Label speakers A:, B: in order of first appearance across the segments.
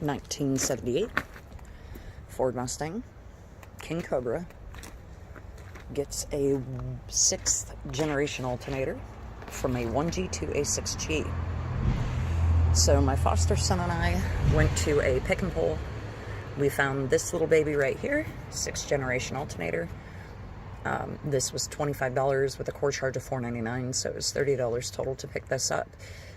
A: 1978 Ford Mustang King Cobra gets a 6th generation alternator from a 1G to a 6G. So my foster son and I went to a pick and pull. We found this little baby right here, 6th generation alternator. This was $25 with a core charge of $4.99, so it was $30 total to pick this up.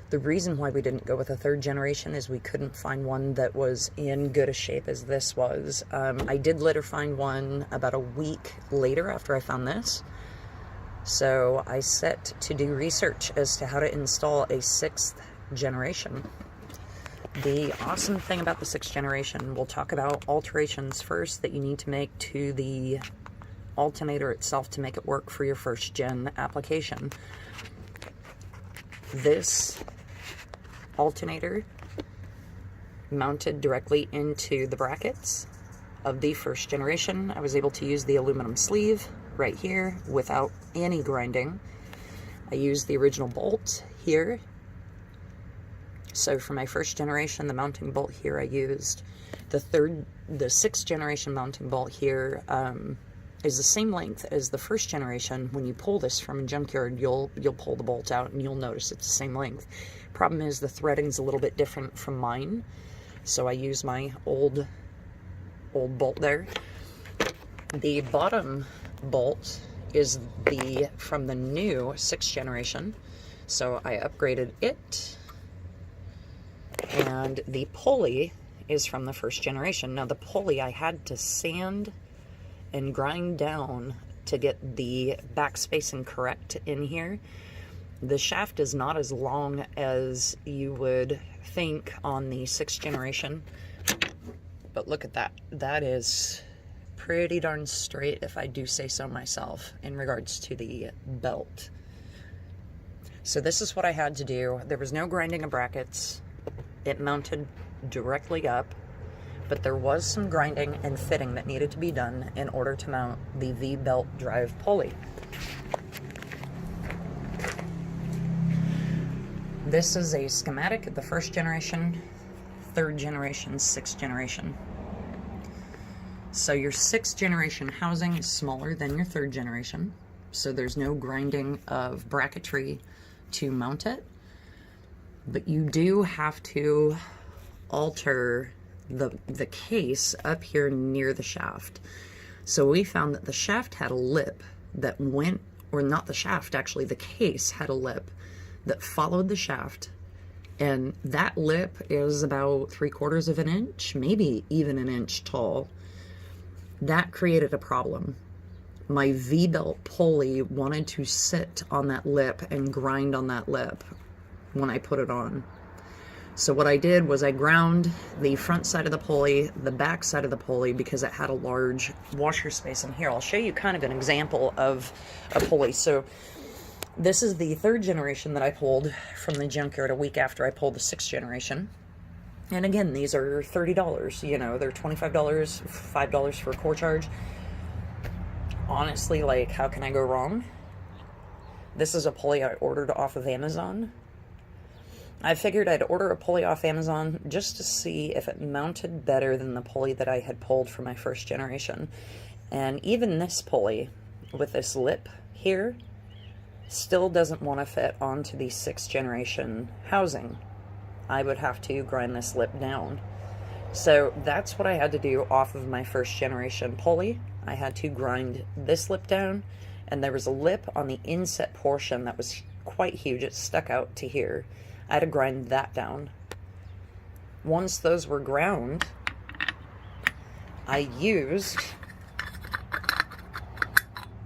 A: The reason why we didn't go with a 3rd generation is we couldn't find one that was in good a shape as this was. I did later find one about a week later after I found this. So I set to do research as to how to install a 6th generation. The awesome thing about the 6th generation, we'll talk about alterations first that you need to make to the alternator itself to make it work for your 1st gen application. This alternator mounted directly into the brackets of the 1st generation. I was able to use the aluminum sleeve right here without any grinding. I used the original bolt here. So for my 1st generation, the mounting bolt here, I used the 6th generation mounting bolt here. Is the same length as the 1st generation. When you pull this from a junkyard, you'll pull the bolt out and you'll notice it's the same length. Problem is the threading's a little bit different from mine, so I use my old bolt there. The bottom bolt is from the new 6th generation, so I upgraded it. And the pulley is from the 1st generation. Now the pulley I had to sand and grind down to get the back spacing correct in here. The shaft is not as long as you would think on the 6th generation, but look at that. That is pretty darn straight, if I do say so myself, in regards to the belt. So this is what I had to do. There was no grinding of brackets. It mounted directly up. But there was some grinding and fitting that needed to be done in order to mount the V-belt drive pulley. This is a schematic of the 1st generation, 3rd generation, 6th generation. So your 6th generation housing is smaller than your 3rd generation, so there's no grinding of bracketry to mount it. But you do have to alter the case up here near the shaft. So we found that the shaft had a lip that went, or not the shaft, actually the case had a lip that followed the shaft, and that lip is about 3/4 of an inch, maybe even an inch tall. That created a problem. My V-belt pulley wanted to sit on that lip and grind on that lip when I put it on. So what I did was I ground the front side of the pulley, the back side of the pulley, because it had a large washer space in here. I'll show you kind of an example of a pulley. So this is the 3rd generation that I pulled from the junkyard a week after I pulled the 6th generation. And again, these are $30, you know, they're $25, $5 for a core charge. Honestly, like, how can I go wrong? This is a pulley I ordered off of Amazon. I figured I'd order a pulley off Amazon just to see if it mounted better than the pulley that I had pulled for my 1st generation. And even this pulley, with this lip here, still doesn't want to fit onto the 6th generation housing. I would have to grind this lip down. So that's what I had to do off of my 1st generation pulley. I had to grind this lip down, and there was a lip on the inset portion that was quite huge. It stuck out to here. I had to grind that down. Once those were ground, I used,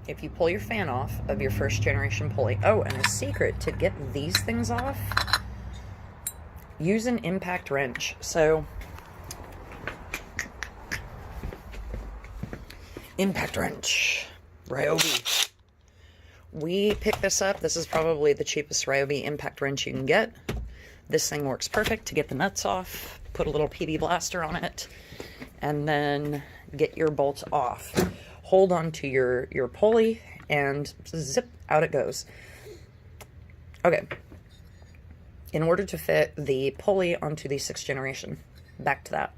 A: if you pull your fan off of your 1st generation pulley, oh, and a secret to get these things off, use an impact wrench. So, impact wrench, Ryobi. We picked this up. This is probably the cheapest Ryobi impact wrench you can get. This thing works perfect to get the nuts off, put a little PB blaster on it, and then get your bolts off. Hold on to your pulley and zip, out it goes. Okay. In order to fit the pulley onto the 6th generation, back to that.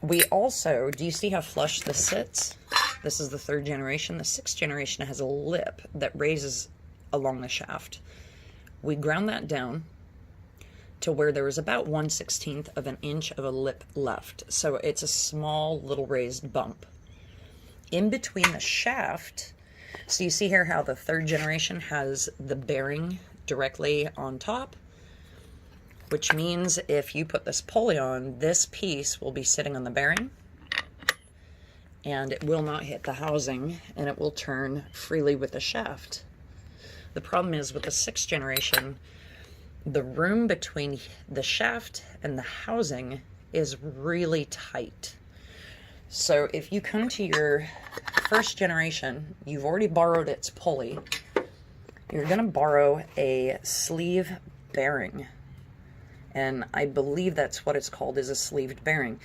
A: We also, do you see how flush this sits? This is the 3rd generation. The 6th generation has a lip that raises along the shaft. We ground that down to where there was about 1/16 of an inch of a lip left. So it's a small little raised bump. In between the shaft, so you see here how the 3rd generation has the bearing directly on top, which means if you put this pulley on, this piece will be sitting on the bearing and it will not hit the housing and it will turn freely with the shaft. The problem is with the 6th generation, the room between the shaft and the housing is really tight. So if you come to your 1st generation, you've already borrowed its pulley, you're going to borrow a sleeve bearing. And I believe that's what it's called, is a sleeved bearing.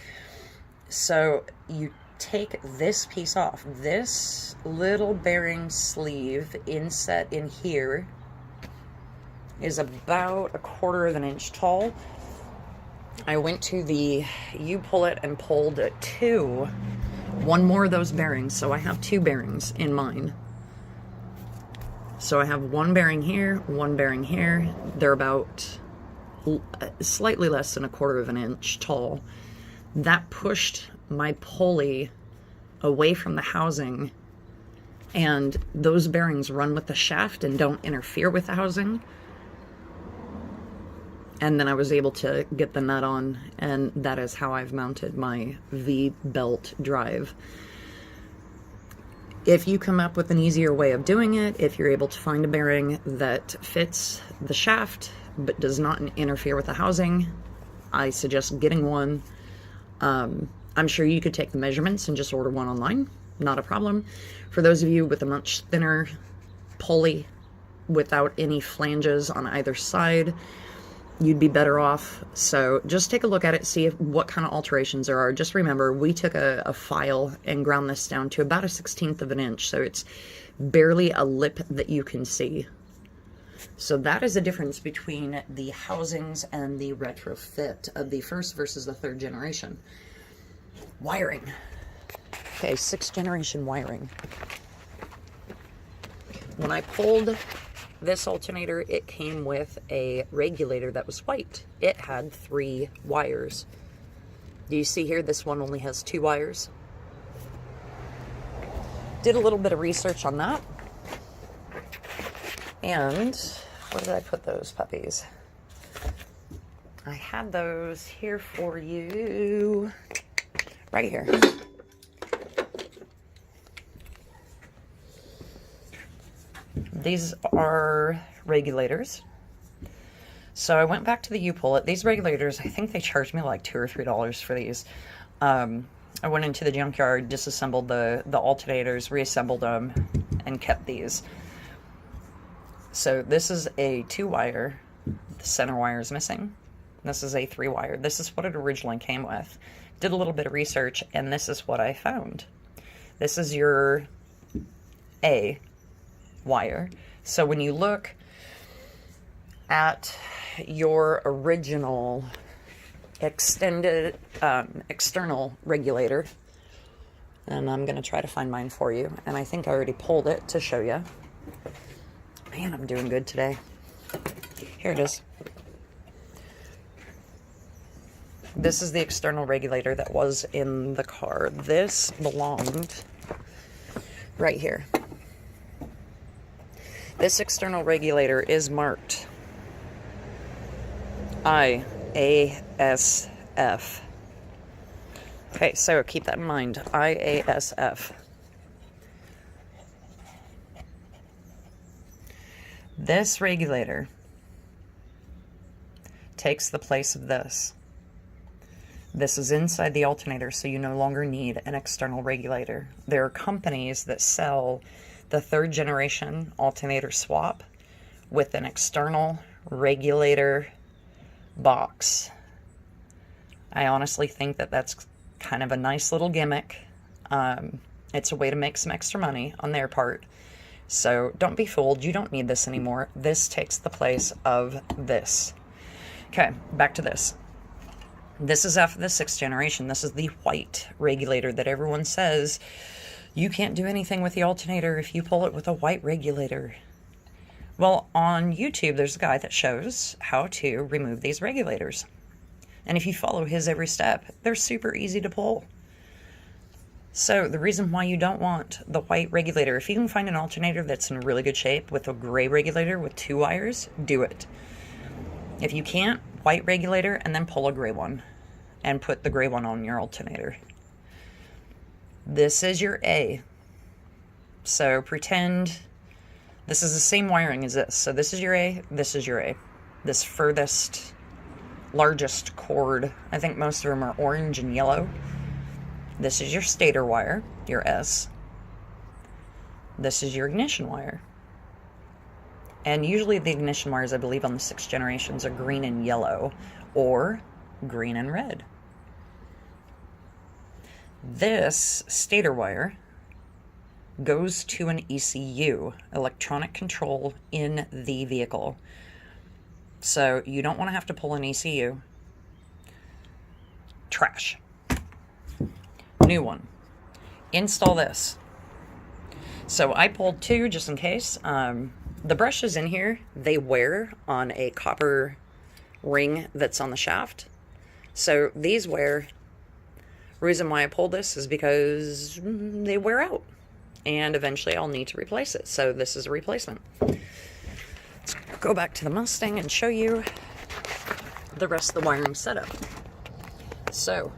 A: So you take this piece off. This little bearing sleeve inset in here is about 1/4 inch tall. I went to the U-Pull-It and pulled one more of those bearings. So I have 2 bearings in mine. So I have 1 bearing here, 1 bearing here. They're about slightly less than 1/4 inch tall. That pushed my pulley away from the housing, and those bearings run with the shaft and don't interfere with the housing. And then I was able to get the nut on, and that is how I've mounted my V-belt drive. If you come up with an easier way of doing it, if you're able to find a bearing that fits the shaft but does not interfere with the housing, I suggest getting one. I'm sure you could take the measurements and just order one online. Not a problem. For those of you with a much thinner pulley without any flanges on either side, you'd be better off. So just take a look at it, see what kind of alterations there are. Just remember, we took a file and ground this down to about 1/16 inch, so it's barely a lip that you can see. So that is the difference between the housings and the retrofit of the 1st versus the 3rd generation. Wiring. Okay, 6th generation wiring. When I pulled this alternator, it came with a regulator that was white. It had 3 wires. Do you see here, this one only has 2 wires? Did a little bit of research on that. And where did I put those puppies? I had those here for you. Right here. These are regulators. So I went back to the U-Pull-It. These regulators, I think they charged me like $2 or $3 for these. I went into the junkyard, disassembled the alternators, reassembled them, and kept these. So this is a 2-wire. The center wire is missing. This is a 3-wire. This is what it originally came with. Did a little bit of research, and this is what I found. This is your A wire. So when you look at your original extended external regulator, and I'm going to try to find mine for you, and I think I already pulled it to show you. Man, I'm doing good today. Here it is. This is the external regulator that was in the car. This belonged right here. This external regulator is marked IASF. Okay, so keep that in mind. IASF. This regulator takes the place of this. This is inside the alternator, so you no longer need an external regulator. There are companies that sell the 3rd generation alternator swap with an external regulator box. I honestly think that that's kind of a nice little gimmick. It's a way to make some extra money on their part. So don't be fooled. You don't need this anymore. This takes the place of this. Okay, back to this. This is after the 6th generation. This is the white regulator that everyone says you can't do anything with the alternator if you pull it with a white regulator. Well, on YouTube, there's a guy that shows how to remove these regulators. And if you follow his every step, they're super easy to pull. So the reason why you don't want the white regulator, if you can find an alternator that's in really good shape with a gray regulator with 2 wires, do it. If you can't, white regulator and then pull a gray one and put the gray one on your alternator. This is your A. So pretend this is the same wiring as this. So this is your A, this is your A. This furthest, largest cord, I think most of them are orange and yellow. This is your stator wire, your S. This is your ignition wire. And usually the ignition wires, I believe, on the 6th generations are green and yellow, or green and red. This stator wire goes to an ECU, electronic control in the vehicle. So you don't want to have to pull an ECU. Trash. New one. Install this. So I pulled 2 just in case. The brushes in here, they wear on a copper ring that's on the shaft. So these wear. Reason why I pulled this is because they wear out. And eventually I'll need to replace it. So this is a replacement. Let's go back to the Mustang and show you the rest of the wiring setup. So,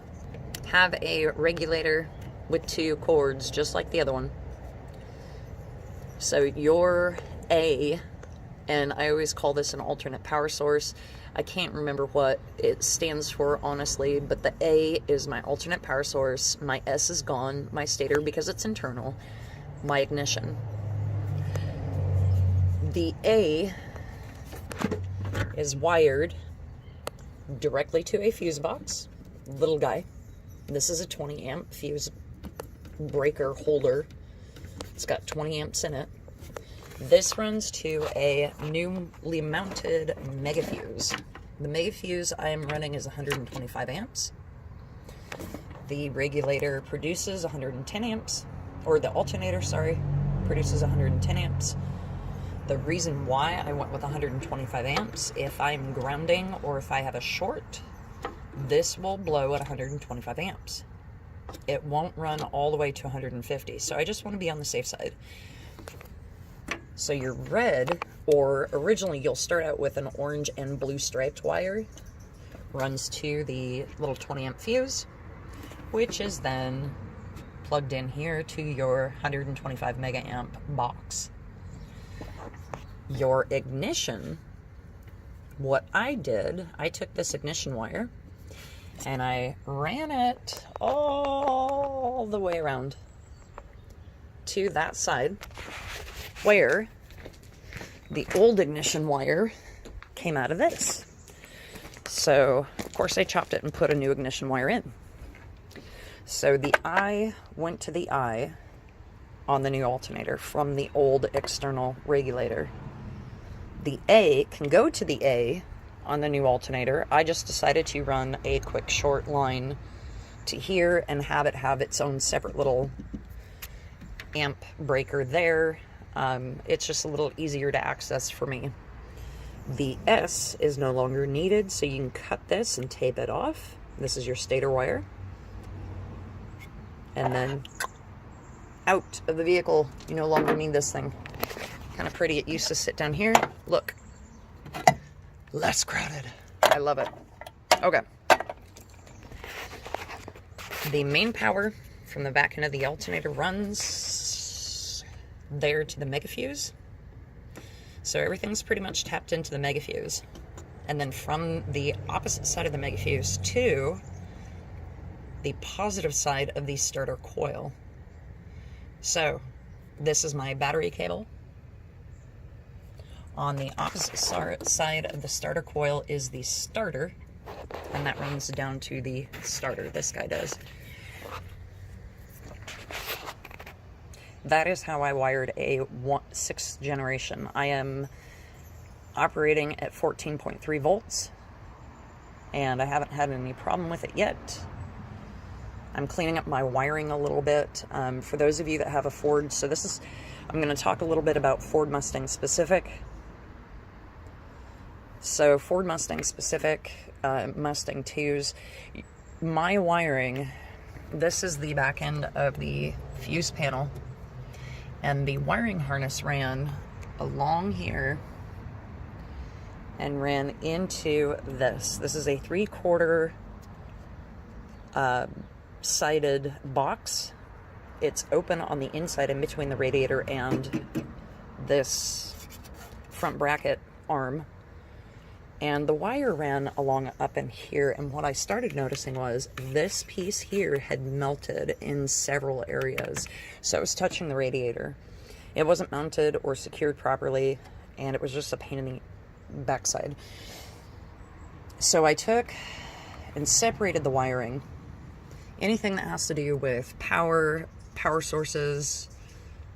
A: have a regulator with 2 cords, just like the other one. So your A, and I always call this an alternate power source. I can't remember what it stands for, honestly, but the A is my alternate power source. My S is gone, my stator, because it's internal, my ignition. The A is wired directly to a fuse box, little guy. This is a 20 amp fuse breaker holder. It's got 20 amps in it. This runs to a newly mounted mega fuse. The mega fuse I am running is 125 amps. The regulator produces 110 amps, or the alternator, sorry, produces 110 amps. The reason why I went with 125 amps, if I'm grounding or if I have a short, this will blow at 125 amps. It won't run all the way to 150, so I just want to be on the safe side. So your red, or originally you'll start out with an orange and blue striped wire, runs to the little 20 amp fuse, which is then plugged in here to your 125 mega amp box. Your ignition, what I did, I took this ignition wire and I ran it all the way around to that side where the old ignition wire came out of this. So, of course, I chopped it and put a new ignition wire in. So the I went to the I on the new alternator from the old external regulator. The A can go to the A on the new alternator. I just decided to run a quick short line to here and have it have its own separate little amp breaker there. It's just a little easier to access for me. The S is no longer needed, so you can cut this and tape it off. This is your stator wire. And then out of the vehicle, you no longer need this thing. Kind of pretty. It used to sit down here. Look. Less crowded. I love it. Okay. The main power from the back end of the alternator runs there to the mega fuse. So everything's pretty much tapped into the mega fuse. And then from the opposite side of the mega fuse to the positive side of the starter coil. So this is my battery cable. On the opposite side of the starter coil is the starter, and that runs down to the starter. This guy does. That is how I wired a 6th generation. I am operating at 14.3 volts. and I haven't had any problem with it yet. I'm cleaning up my wiring a little bit. For those of you that have a Ford, so I'm going to talk a little bit about Ford Mustang specific. So Ford Mustang specific, Mustang IIs, my wiring, this is the back end of the fuse panel, and the wiring harness ran along here and ran into this. This is a 3/4 sided box. It's open on the inside in between the radiator and this front bracket arm. And the wire ran along up in here, and what I started noticing was this piece here had melted in several areas. So it was touching the radiator. It wasn't mounted or secured properly, and it was just a pain in the backside. So I took and separated the wiring. Anything that has to do with power sources,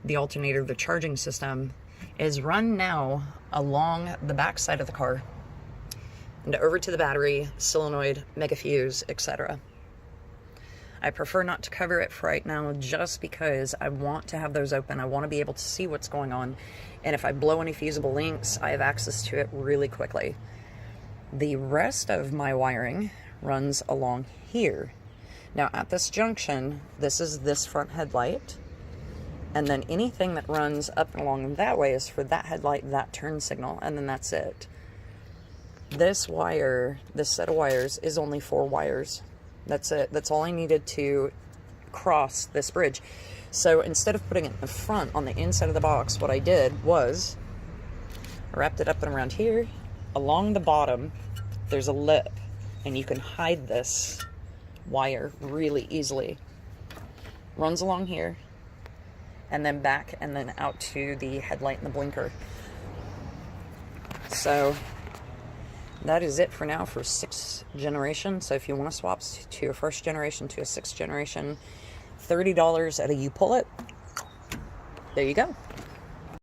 A: the alternator, the charging system, is run now along the back side of the car and over to the battery, solenoid, mega fuse, etc. I prefer not to cover it for right now just because I want to have those open. I want to be able to see what's going on, and if I blow any fusible links, I have access to it really quickly. The rest of my wiring runs along here. Now at this junction, this is this front headlight, and then anything that runs up and along that way is for that headlight, that turn signal, and then that's it. This wire, this set of wires, is only 4 wires. That's it. That's all I needed to cross this bridge. So instead of putting it in the front on the inside of the box, what I did was I wrapped it up and around here. Along the bottom, there's a lip, and you can hide this wire really easily. Runs along here, and then back, and then out to the headlight and the blinker. So that is it for now for 6th generation. So if you want to swap to a 1st generation to a 6th generation, $30 at a U-Pull-It. There you go.